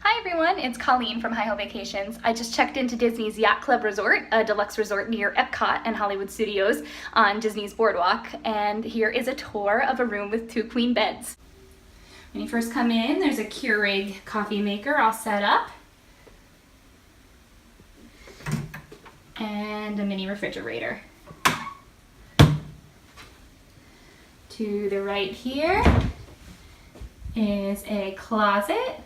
Hi everyone, it's Colleen from Hi Ho Vacations. I just checked into Disney's Yacht Club Resort, a deluxe resort near Epcot and Hollywood Studios on Disney's Boardwalk, and here is a tour of a room with 2 queen beds. When you first come in, there's a Keurig coffee maker all set up, and a mini refrigerator. To the right here is a closet.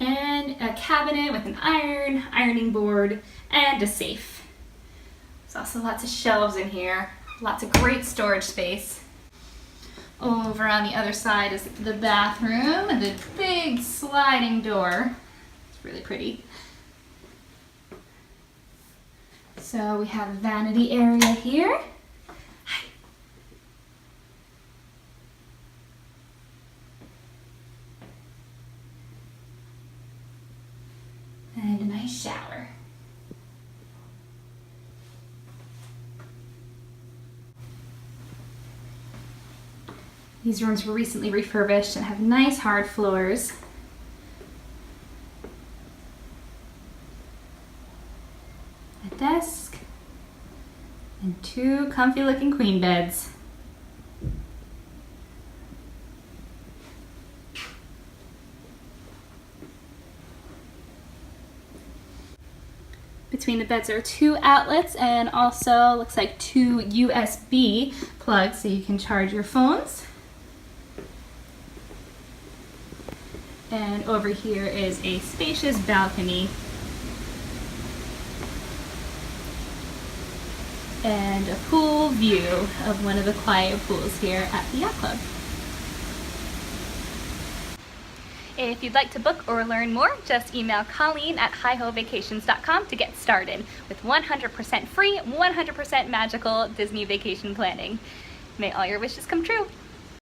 And a cabinet with an ironing board, and a safe. There's also lots of shelves in here, lots of great storage space. Over on the other side is the bathroom and the big sliding door. It's really pretty. So we have a vanity area here. And a nice shower. These rooms were recently refurbished and have nice hard floors. A desk and 2 comfy looking queen beds. Between the beds are 2 outlets and also looks like 2 USB plugs so you can charge your phones. And over here is a spacious balcony and a pool view of one of the quiet pools here at the Yacht Club. If you'd like to book or learn more, just email Colleen at hihovacations.com to get started with 100% free, 100% magical Disney vacation planning. May all your wishes come true.